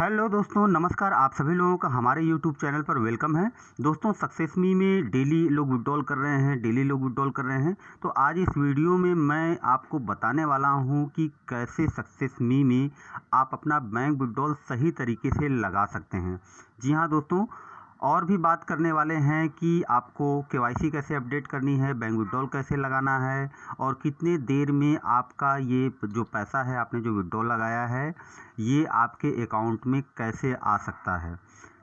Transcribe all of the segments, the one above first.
Hello दोस्तों, नमस्कार। आप सभी लोगों का हमारे यूट्यूब चैनल पर वेलकम है। दोस्तों, सक्सेस मी में डेली लोग विड्रॉल कर रहे हैं, तो आज इस वीडियो में मैं आपको बताने वाला हूं कि कैसे सक्सेस मी में आप अपना बैंक विड्रॉल सही तरीके से लगा सकते हैं। जी हाँ दोस्तों, और भी बात करने वाले हैं कि आपको केवाईसी कैसे अपडेट करनी है, बैंक विड्रॉल कैसे लगाना है और कितने देर में आपका ये जो पैसा है, आपने जो विड्रॉल लगाया है, ये आपके अकाउंट में कैसे आ सकता है,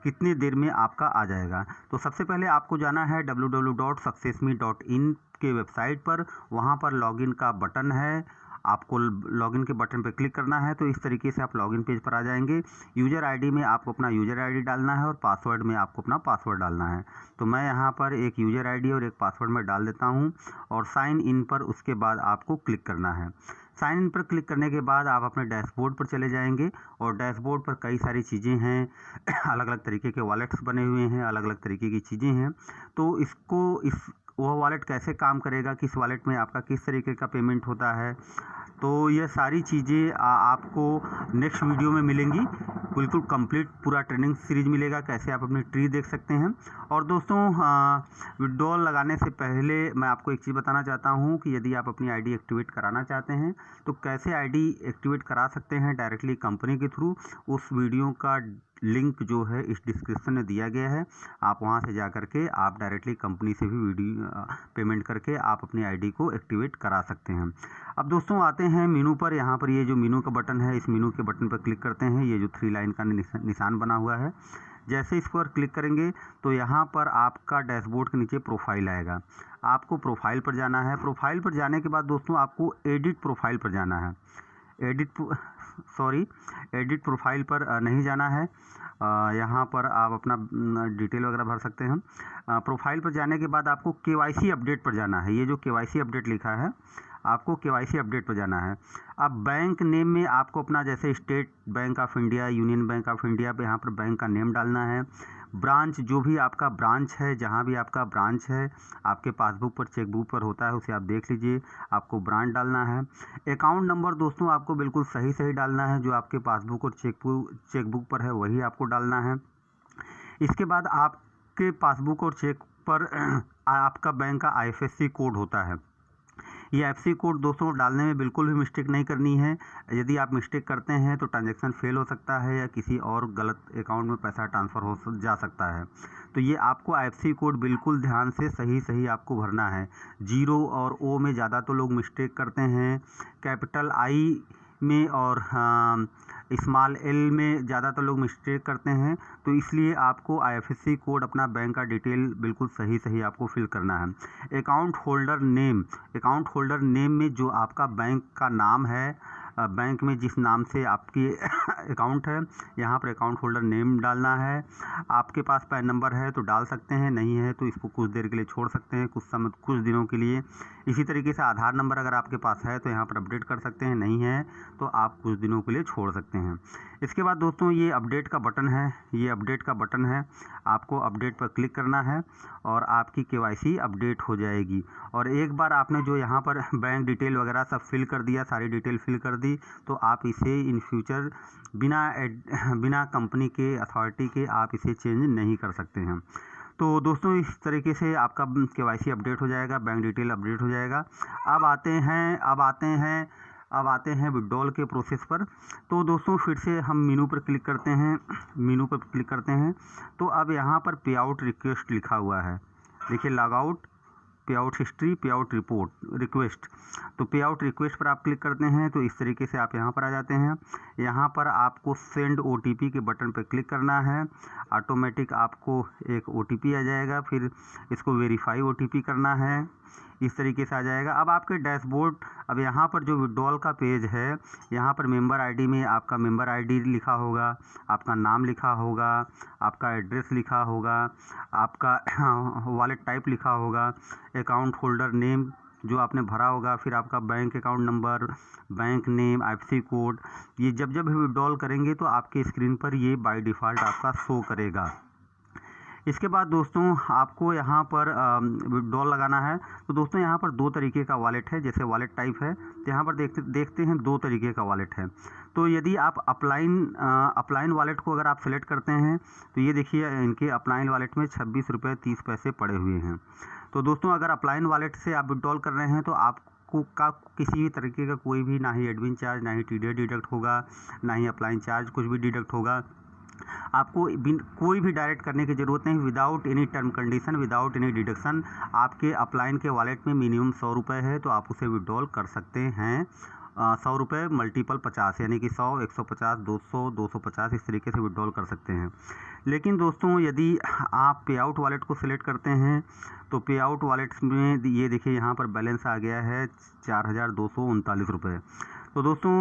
कितनी देर में आपका आ जाएगा। तो सबसे पहले आपको जाना है www.successme.in के वेबसाइट पर। वहाँ पर लॉगिन का बटन है, आपको लॉगिन के बटन पर क्लिक करना है। तो इस तरीके से आप लॉगिन पेज पर आ जाएंगे। यूज़र आईडी में आपको अपना यूज़र आईडी डालना है और पासवर्ड में आपको अपना पासवर्ड डालना है। तो मैं यहाँ पर एक यूज़र आईडी और एक पासवर्ड में डाल देता हूँ और साइन इन पर उसके बाद आपको क्लिक करना है। साइन इन पर क्लिक करने के बाद आप अपने डैशबोर्ड पर चले जाएंगे और डैशबोर्ड पर कई सारी चीज़ें हैं, अलग अलग तरीके के वॉलेट्स बने हुए हैं, अलग अलग तरीके की चीज़ें हैं। तो वो वॉलेट कैसे काम करेगा, किस वॉलेट में आपका किस तरीके का पेमेंट होता है, तो ये सारी चीज़ें आपको नेक्स्ट वीडियो में मिलेंगी। बिल्कुल कंप्लीट पूरा ट्रेनिंग सीरीज मिलेगा, कैसे आप अपनी ट्री देख सकते हैं। और दोस्तों, विड्रॉल लगाने से पहले मैं आपको एक चीज़ बताना चाहता हूं कि यदि आप अपनी आईडी एक्टिवेट कराना चाहते हैं तो कैसे आईडी एक्टिवेट करा सकते हैं डायरेक्टली कंपनी के थ्रू। उस वीडियो का लिंक जो है इस डिस्क्रिप्शन में दिया गया है। आप वहां से जा करके आप डायरेक्टली कंपनी से भी वीडियो पेमेंट करके आप अपनी आईडी को एक्टिवेट करा सकते हैं। अब दोस्तों आते हैं मीनू पर। यहाँ पर ये जो मीनू का बटन है, इस मीनू के बटन पर क्लिक करते हैं। ये जो 3 लाइन का निशान बना हुआ है, जैसे इस पर क्लिक करेंगे तो यहाँ पर आपका डैशबोर्ड के नीचे प्रोफाइल आएगा। आपको प्रोफाइल पर जाना है। प्रोफाइल पर जाने के बाद दोस्तों आपको एडिट प्रोफाइल पर जाना है। एडिट प्रोफाइल पर नहीं जाना है। यहाँ पर आप अपना डिटेल वगैरह भर सकते हैं। प्रोफाइल पर जाने के बाद आपको केवाईसी अपडेट पर जाना है। ये जो केवाईसी अपडेट लिखा है, आपको केवाईसी अपडेट पर जाना है। अब बैंक नेम में आपको अपना, जैसे state bank of India, union bank of India पे यहाँ पर बैंक का नेम डालना है। ब्रांच, जो भी आपका ब्रांच है, जहाँ भी आपका ब्रांच है, आपके पासबुक पर चेकबुक पर होता है, उसे आप देख लीजिए, आपको ब्रांच डालना है। अकाउंट नंबर दोस्तों आपको बिल्कुल सही डालना है, जो आपके पासबुक और चेकबुक पर है वही आपको डालना है। इसके बाद आपके पासबुक और चेक पर आपका बैंक का IFSC कोड होता है। ये IFSC कोड दोस्तों डालने में बिल्कुल भी मिस्टेक नहीं करनी है। यदि आप मिस्टेक करते हैं तो ट्रांजैक्शन फेल हो सकता है या किसी और गलत अकाउंट में पैसा ट्रांसफ़र हो जा सकता है। तो ये आपको IFSC कोड बिल्कुल ध्यान से सही आपको भरना है। 0 और O में ज़्यादा तो लोग मिस्टेक करते हैं, कैपिटल I में और स्मॉल l में ज़्यादातर लोग मिस्टेक करते हैं। तो इसलिए आपको IFSC कोड, अपना बैंक का डिटेल बिल्कुल सही आपको फिल करना है। अकाउंट होल्डर नेम में जो आपका बैंक का नाम है, बैंक में जिस नाम से आपकी अकाउंट है, यहाँ पर अकाउंट होल्डर नेम डालना है। आपके पास पैन नंबर है तो डाल सकते हैं, नहीं है तो इसको कुछ देर के लिए छोड़ सकते हैं, कुछ दिनों के लिए। इसी तरीके से आधार नंबर अगर आपके पास है तो यहाँ पर अपडेट कर सकते हैं, नहीं है तो आप कुछ दिनों के लिए छोड़ सकते हैं। इसके बाद दोस्तों ये अपडेट का बटन है, आपको अपडेट पर क्लिक करना है और आपकी केवाईसी अपडेट हो जाएगी। और एक बार आपने जो यहाँ पर बैंक डिटेल वगैरह सब फिल कर दिया, सारी डिटेल फिल कर दी, तो आप इसे इन फ्यूचर बिना कंपनी के अथॉरिटी के आप इसे चेंज नहीं कर सकते हैं। तो दोस्तों इस तरीके से आपका केवाईसी अपडेट हो जाएगा, बैंक डिटेल अपडेट हो जाएगा। अब आते हैं विड्रॉल के प्रोसेस पर। तो दोस्तों फिर से हम मीनू पर क्लिक करते हैं। तो अब यहाँ पर पे आउट रिक्वेस्ट लिखा हुआ है, देखिए, लॉग आउट, पे आउट हिस्ट्री, पे आउट रिक्वेस्ट। तो पे आउट रिक्वेस्ट पर आप क्लिक करते हैं तो इस तरीके से आप यहाँ पर आ जाते हैं। यहाँ पर आपको सेंड OTP के बटन पर क्लिक करना है। ऑटोमेटिक आपको एक OTP आ जाएगा, फिर इसको वेरीफाई OTP करना है। इस तरीके से आ जाएगा। अब आपके डैशबोर्ड, अब यहाँ पर जो विड्रॉल का पेज है, यहाँ पर मेंबर आईडी में आपका मेंबर आईडी लिखा होगा, आपका नाम लिखा होगा, आपका एड्रेस लिखा होगा, आपका वॉलेट टाइप लिखा होगा, अकाउंट होल्डर नेम जो आपने भरा होगा, फिर आपका bank account number, bank name, IFSC code. ये जब भी विड्रॉल करेंगे तो आपके स्क्रीन पर ये बाय डिफ़ॉल्ट आपका शो करेगा। इसके बाद दोस्तों आपको यहाँ पर विड्रॉल लगाना है। तो दोस्तों यहाँ पर दो तरीके का वॉलेट है, जैसे वॉलेट टाइप है तो यहाँ पर देखते हैं दो तरीके का वॉलेट है। तो यदि आप अपलाइन वॉलेट को अगर आप सेलेक्ट करते हैं तो ये देखिए इनके अपलाइन वॉलेट में 26 रुपये 30 पैसे पड़े हुए हैं। तो दोस्तों अगर अपलाइन वॉलेट से आप विड्रॉल कर रहे हैं तो आपको किसी भी तरीके का कोई भी ना ही एडमिन चार्ज, ना ही टीडीएस डिडक्ट होगा, ना ही अपलाइन चार्ज कुछ भी डिडक्ट होगा। आपको कोई भी डायरेक्ट करने की ज़रूरत नहीं, without any term condition, without any deduction. आपके अपलाइन के वॉलेट में मिनिमम 100 रुपये है तो आप उसे विड्रॉल कर सकते हैं। 100 रुपये मल्टीपल 50 यानी कि 100, 150, 200, 250 इस तरीके से विड्रॉल कर सकते हैं। लेकिन दोस्तों यदि आप पे आउट वॉलेट को सिलेक्ट करते हैं तो पे आउट वॉलेट में ये देखिए यहाँ पर बैलेंस आ गया है 4239 रुपये। तो दोस्तों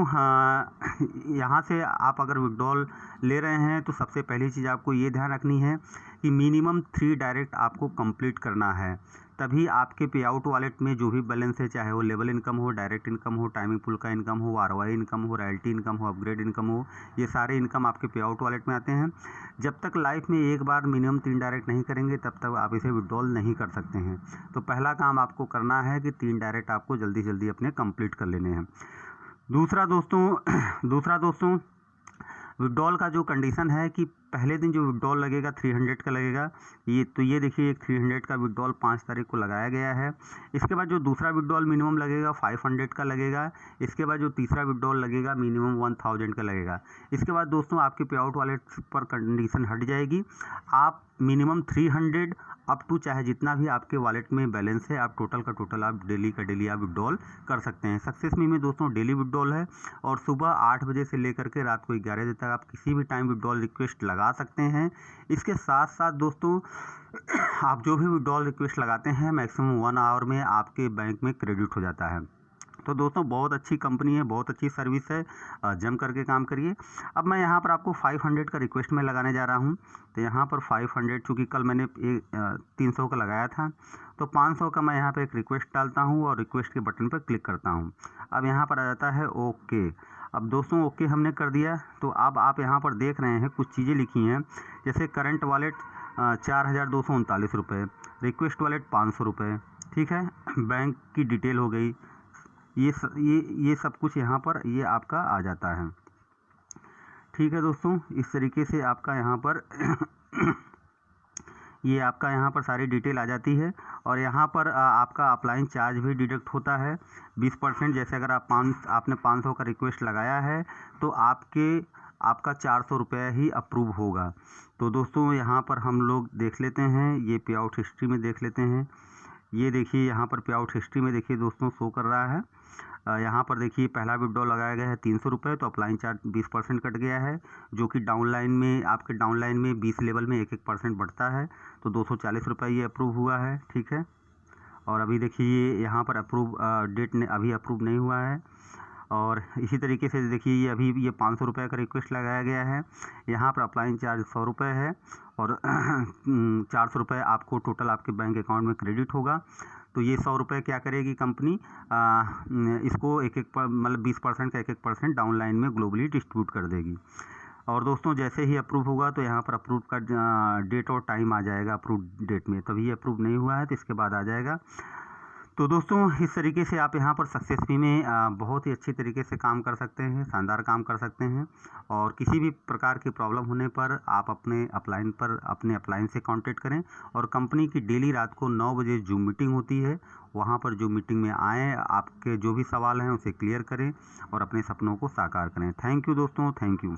यहाँ से आप अगर विड्रॉल ले रहे हैं तो सबसे पहली चीज़ आपको ये ध्यान रखनी है कि मिनिमम 3 डायरेक्ट आपको कंप्लीट करना है, तभी आपके पे आउट वॉलेट में जो भी बैलेंस है, चाहे वो लेवल इनकम हो, डायरेक्ट इनकम हो, टाइमिंग पुल का इनकम हो, आरओआई इनकम हो, रॉयल्टी इनकम हो, अपग्रेड इनकम हो, ये सारे इनकम आपके पे आउट वॉलेट में आते हैं। जब तक लाइफ में एक बार मिनिमम 3 डायरेक्ट नहीं करेंगे तब तक आप इसे विड्रॉल नहीं कर सकते हैं। तो पहला काम आपको करना है कि 3 डायरेक्ट आपको जल्दी जल्दी अपने कंप्लीट कर लेने हैं। दूसरा दोस्तों विड्रॉल का जो कंडीशन है कि पहले दिन जो विड्रॉल लगेगा 300 का लगेगा। ये देखिए एक 300 का विड्रॉल 5 तारीख को लगाया गया है। इसके बाद जो दूसरा विड्रॉल मिनिमम लगेगा 500 का लगेगा। इसके बाद जो तीसरा विड्रॉल लगेगा मिनिमम 1000 का लगेगा। इसके बाद दोस्तों आपके पे आउट वॉलेट पर कंडीशन हट जाएगी। आप मिनिमम 300 अप टू चाहे जितना भी आपके वॉलेट में बैलेंस है, आप टोटल का टोटल आप डेली का डेली आप विड्रॉल कर सकते हैं। सक्सेस मी में दोस्तों डेली विड्रॉल है और सुबह 8 बजे से लेकर के रात को 11 बजे तक आप किसी भी टाइम विड्रॉल रिक्वेस्ट लगा सकते हैं। इसके साथ साथ दोस्तों आप जो भी विड्रॉल रिक्वेस्ट लगाते हैं मैक्सिमम 1 आवर में आपके बैंक में क्रेडिट हो जाता है। तो दोस्तों बहुत अच्छी कंपनी है, बहुत अच्छी सर्विस है, जम करके काम करिए। अब मैं यहाँ पर आपको 500 का रिक्वेस्ट में लगाने जा रहा हूँ। तो यहाँ पर 500 चूँकि कल मैंने 300 का लगाया था तो 500 का मैं यहाँ पर एक रिक्वेस्ट डालता हूँ और रिक्वेस्ट के बटन पर क्लिक करता हूँ। अब यहाँ पर आ जाता है ओके। अब दोस्तों ओके हमने कर दिया। तो अब आप यहाँ पर देख रहे हैं कुछ चीज़ें लिखी हैं, जैसे करंट वॉलेट 4239 रुपये, रिक्वेस्ट वॉलेट 500 रुपये, ठीक है, बैंक की डिटेल हो गई, ये सब कुछ यहाँ पर ये आपका आ जाता है। ठीक है दोस्तों, इस तरीके से आपका यहाँ पर ये आपका यहाँ पर सारी डिटेल आ जाती है। और यहाँ पर आपका अपलाइन चार्ज भी डिडक्ट होता है 20%। जैसे अगर आपने 500 का रिक्वेस्ट लगाया है तो आपका 400 रुपये ही अप्रूव होगा। तो दोस्तों यहाँ पर हम लोग देख लेते हैं, ये पे आउट हिस्ट्री में देख लेते हैं। ये देखिए यहाँ पर पे आउट हिस्ट्री में देखिए दोस्तों शो कर रहा है। यहाँ पर देखिए पहला विड्रॉल लगाया गया है 300 रुपये, तो अपलाइन चार्ज 20% कट गया है, जो कि डाउनलाइन में आपके डाउनलाइन में 20 लेवल में 1% बढ़ता है। तो 240 रुपये ये अप्रूव हुआ है, ठीक है। और अभी देखिए यहाँ पर अप्रूव डेट ने अभी अप्रूव नहीं हुआ है। और इसी तरीके से देखिए ये अभी ये 500 रुपये का रिक्वेस्ट लगाया गया है। यहाँ पर अपलाइन चार्ज 100 रुपये है और 400 रुपये आपको टोटल आपके बैंक अकाउंट में क्रेडिट होगा। तो ये 100 रुपये क्या करेगी कंपनी, इसको मतलब 20% का 1% डाउनलाइन में ग्लोबली डिस्ट्रीब्यूट कर देगी। और दोस्तों जैसे ही अप्रूव होगा तो यहाँ पर अप्रूव का डेट और टाइम आ जाएगा अप्रूव डेट में, तभी अप्रूव नहीं हुआ है तो इसके बाद आ जाएगा। तो दोस्तों इस तरीके से आप यहाँ पर सक्सेस मी में बहुत ही अच्छी तरीके से काम कर सकते हैं, शानदार काम कर सकते हैं। और किसी भी प्रकार की प्रॉब्लम होने पर आप अपने अपलाइन से कांटेक्ट करें। और कंपनी की डेली रात को 9 बजे जूम मीटिंग होती है, वहाँ पर जूम मीटिंग में आएँ, आपके जो भी सवाल हैं उसे क्लियर करें और अपने सपनों को साकार करें। थैंक यू दोस्तों, थैंक यू।